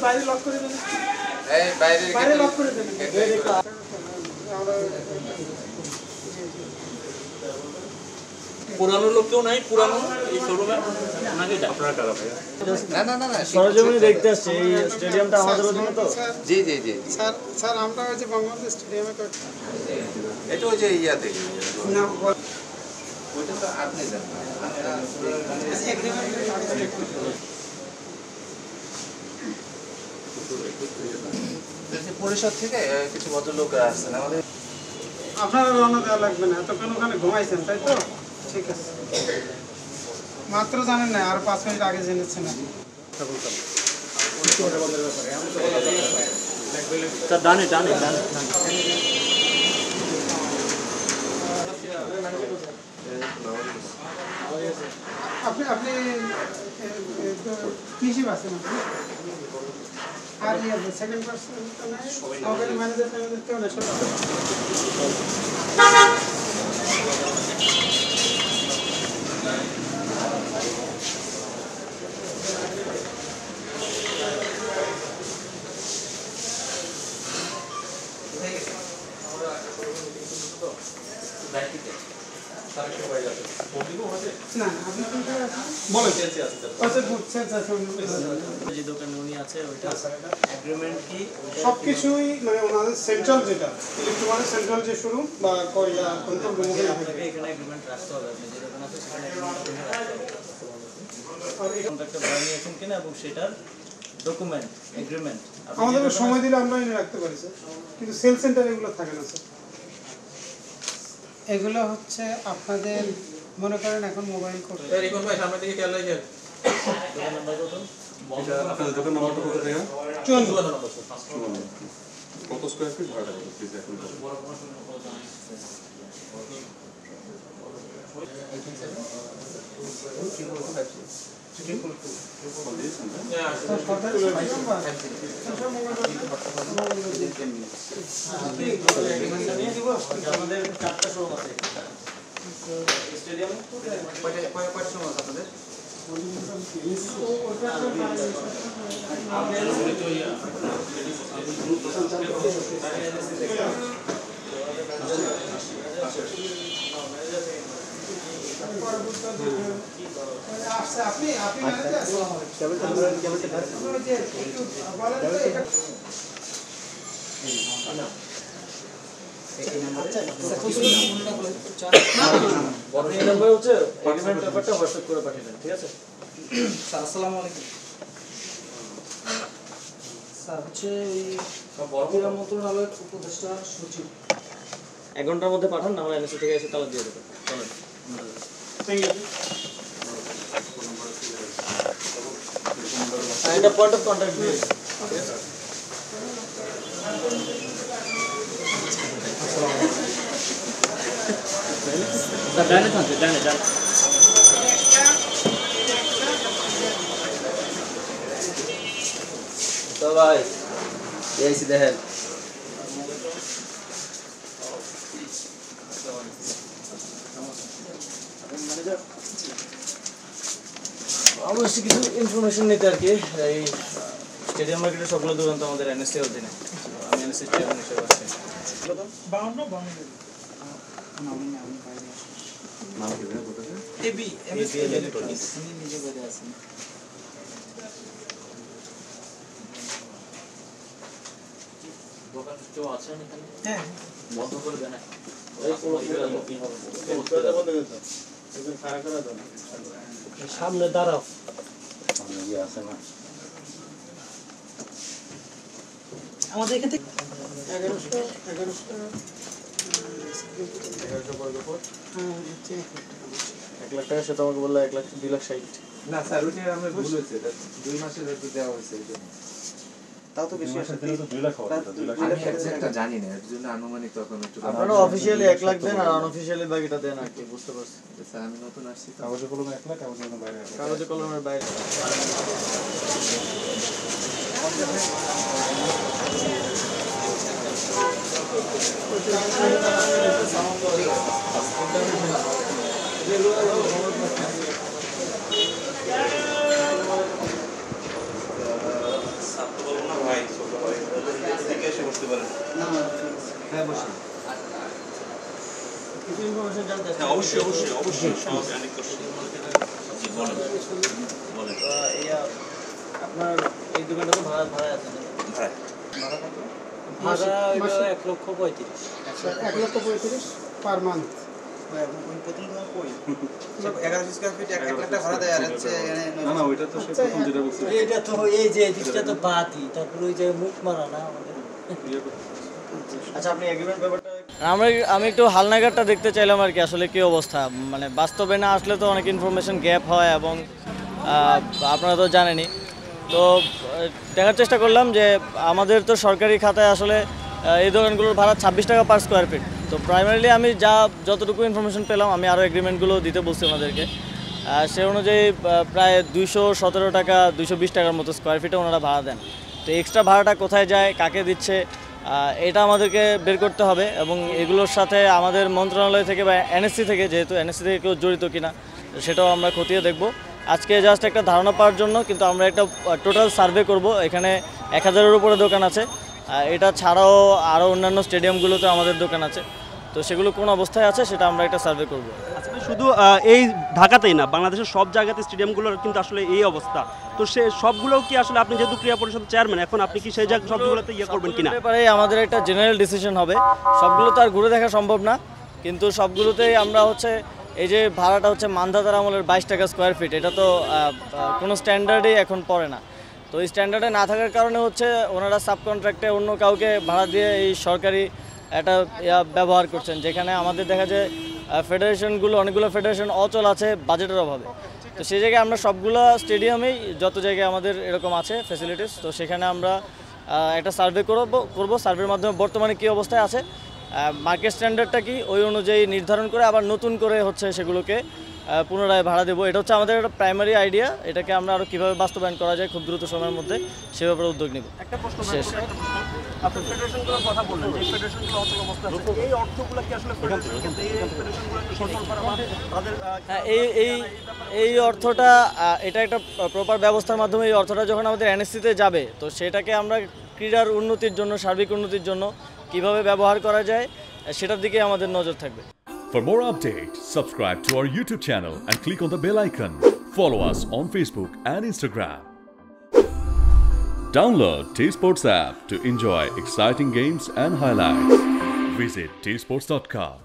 বাইরে লক করে দেন, এই বাইরে লক করে দেন। পুরানো লোক কেউ নাই পুরানো এই শোরুমে নাকি আপনারা কারা ভাই? না সরজমিনে দেখতে আসছে এই স্টেডিয়ামটা আমাদের অধীনে তো। জি স্যার আমরা ওই যে বঙ্গবন্ধু স্টেডিয়ামে করছি। এটা ওই যে ইয়াতে না ওইটা তো আপনি জানেন। পরিষদ থেকে কিছু ভদ্রলোক আসছেন আমাদের। আপনারা রওনা দেওয়া লাগবে না, এতক্ষণ ওখানে ঘুমাইছেন তাই তো? ঠিক আছে, মাত্র জানেন না, আর 5 মিনিট আগে জেনেছেন। ডানে ডানে আপনি কৃষি বাসেন আর সেকেন্ড পার্সন মোবাইল ম্যানেজার কেউ না। সবকিছুই মানে ওনাদের সেন্ট্রাল যেটা ইলেকট্রনিক সেন্ট্রাল যে শুরু বা কয়লা কন্ট্রোল রুম এখানে এগ্রিমেন্ট রাখতে হবে, আপনি যে দোকান আছে সেখানে এগ্রিমেন্ট রাখতে হবে। আর এই কন্ট্রাক্টটা ভাড়া নিয়েছেন কিনা এবং সেটার ডকুমেন্ট এগ্রিমেন্ট আমাদের সময় দিলে আমরা এনে রাখতে পারি স্যার, কিন্তু সেল সেন্টার এগুলো থাকে না স্যার। এগুলো হচ্ছে আপনাদের মনে করেন এখন মোবাইল করতে রিকন ভাই সামনে থেকে খেয়াল রাখবেন। দোকান নাম্বার কত? এটা আপনাদের দোকান নাম্বারটা কত টাকা? 54 নম্বর। কত স্কয়ার ফিট ভাড়া টাকা প্লিজ এখন বড় কোনো আমাদের 4টা শোরুম আছে স্টেডিয়ামে। কয়টা সময় আপনাদের? আপনি হোয়াটসঅ্যাপ করে পাঠিয়ে দেন, ঠিক আছে স্যার? আসসালামু আলাইকুম স্যার, হচ্ছে ক্রীড়া মন্ত্রণালয়ের উপদেষ্টা সচিব। 1 ঘন্টার মধ্যে পাঠান, আমরা এনএসসি থেকে এসে তালা দিয়ে দেবো। চলেন এটা পয়েন্ট অফ কন্ট্যাক্ট দিয়ে ডানে থাকছে ডানে তো ভাই এইসি দেখেন অবশ্যই কিছু ইনফরমেশন নিতে আর কি। এই স্টেডিয়াম মার্কেটের সবগুলো দোকান তো আমাদের এনএসসি অধীনে, আমি এনএসসি চেয়ারম্যান হিসেবে আছি। 52 নাম কি দেন বলতে? AB electronics. আমি নিজে বাইরে আছি। দোকান কেউ আছেন এখানে? হ্যাঁ বন্ধ করে দেন। সামনে দাঁড়াও। আমাদের এখান থেকে 1100 বর্গ ফুট। 1 লাখ টাকা সে তোমাকে বললো 1 লাখ 2 লাখ 60। না স্যার ওইটা আমরা ভুল হয়েছে, 2 মাসের একটু দেওয়া হয়েছে এই জন্য। তাও তো বেশি আসে। 2 লাখ হবে, 2 লাখ। আমি এক্সাক্টটা জানি না, এর জন্য আনুমানিক তখন একটু আপনারা অফিশিয়ালি 1 লাখ দেন আর আনঅফিশিয়ালি বাকিটা দেন আর কি, বুঝতে পারছি। স্যার আমি নতুন আসছি তো। কাগজে কলমে 1 লাখ, কাগজে কলমে বাইরে 1 লাখ। কাগজে কলমের বাইরে ওই বলেন। হ্যাঁ বসুন। কিছু ইনফরমেশন জানতে চাই। হ্যাঁ, অবশ্যই সব অনেক কোশ্চেন। জি, বলেন। আপনার এই দোকানটা তো ভাড়া আছে না? ভাড়া। ভাড়া হইলো 1,35,000। 1,35,000 পার মান্থ। প্রথম তোমার কই 1100 স্কয়ার ফিট 1 লাখ টাকা ভাড়া দেয় আর হচ্ছে এখানে না না ওইটা তো সে প্রথম যেটা বলছে এইটা তো এই যে দিকটা তো বাতি, তারপর ওই যে মুখ মারা না আমাদের। আচ্ছা আপনি এগ্রিমেন্ট ব্যাপারটা আমি একটু হালনাগাদটা দেখতে চাইলাম আর কি, আসলে কি অবস্থা। মানে বাস্তবে না আসলে তো অনেক ইনফরমেশন গ্যাপ হয় এবং আপনারা তো জানেনই। তো দেখার চেষ্টা করলাম যে আমাদের তো সরকারি খাতায় আসলে এই দোকানগুলোর ভাড়া 26 টাকা পার স্কোয়ার ফিট। তো প্রাইমারিলি আমি যতটুকু ইনফরমেশন পেলাম, আমি আরও এগ্রিমেন্টগুলো দিতে বলছি ওনাদেরকে। সে অনুযায়ী প্রায় 217 টাকা 220 টাকার মতো স্কোয়ার ফিটে ওনারা ভাড়া দেন। তো এক্সট্রা ভাড়াটা কোথায় যায়, কাকে দিচ্ছে, এটা আমাদেরকে বের করতে হবে। এবং এগুলোর সাথে আমাদের মন্ত্রণালয় থেকে বা এনএসসি থেকে, যেহেতু এনএসসি থেকে কেউ জড়িত কিনা সেটাও আমরা খতিয়ে দেখব। আজকে জাস্ট একটা ধারণা পাওয়ার জন্য কিন্তু আমরা একটা টোটাল সার্ভে করব। এখানে 1000-এর উপরে দোকান আছে, এটা ছাড়াও আরও অন্যান্য স্টেডিয়ামগুলোতে আমাদের দোকান আছে। তো সেগুলো কোন অবস্থায় আছে সেটা আমরা একটা সার্ভে করব। আসলে শুধু এই ঢাকাতেই না, বাংলাদেশের সব জায়গাতে স্টেডিয়ামগুলোর কিন্তু আসলে এই অবস্থা। তো সে সবগুলোও কি আসলে আপনি যেহেতু ক্রীড়া পরিষদের চেয়ারম্যান, এখন আপনি কি সেই জায়গা সবগুলোতে করবেন কিনা? ব্যাপারে আমাদের একটা জেনারেল ডিসিশন হবে। সবগুলো তো আর ঘুরে দেখা সম্ভব না, কিন্তু সবগুলোতেই আমরা হচ্ছে এই যে ভাড়াটা হচ্ছে মান্ধাতার আমলের 22 টাকা স্কোয়ার ফিট, এটা তো কোনো স্ট্যান্ডার্ডেই এখন পড়ে না। তো এই স্ট্যান্ডার্ডে না থাকার কারণে হচ্ছে ওনারা সাবকন্ট্রাক্টে অন্য কাউকে ভাড়া দিয়ে এই সরকারি একটা ব্যবহার করছেন, যেখানে আমাদের দেখা যায় ফেডারেশনগুলো, অনেকগুলো ফেডারেশন অচল আছে বাজেটের অভাবে। তো সেই জায়গায় আমরা সবগুলো স্টেডিয়ামেই, যত জায়গায় আমাদের এরকম আছে ফ্যাসিলিটিস, তো সেখানে আমরা একটা সার্ভে করব। সার্ভের মাধ্যমে বর্তমানে কী অবস্থায় আছে, মার্কেট স্ট্যান্ডার্ডটা কি, ওই অনুযায়ী নির্ধারণ করে আবার নতুন করে হচ্ছে সেগুলোকে পুনরায় ভাড়া দেবো। এটা হচ্ছে আমাদের একটা প্রাইমারি আইডিয়া। এটাকে আমরা আরও কীভাবে বাস্তবায়ন করা যায় খুব দ্রুত সময়ের মধ্যে সে ব্যাপারে উদ্যোগ নেব। একটা প্রশ্ন শেষ। আপনি ফেডারেশনগুলোর কথা বললেন, যে ফেডারেশনগুলো অচল অবস্থা আছে, এই অর্থগুলো কি আসলে ফেডারেশনগুলোকে সচল করা বা তাদের হ্যাঁ, এই অর্থটা, এটা একটা প্রপার ব্যবস্থার মাধ্যমে এই অর্থটা যখন আমাদের এনএসসিতে যাবে, তো সেটাকে আমরা ক্রীড়ার উন্নতির জন্য, সার্বিক উন্নতির জন্য কিভাবে ব্যবহার করা যায় সেটার দিকে আমাদের নজর থাকবে। For more updates, subscribe to our YouTube channel and click on the bell icon. Follow us on Facebook and Instagram. Download T-Sports app to enjoy exciting games and highlights. Visit tsports.com.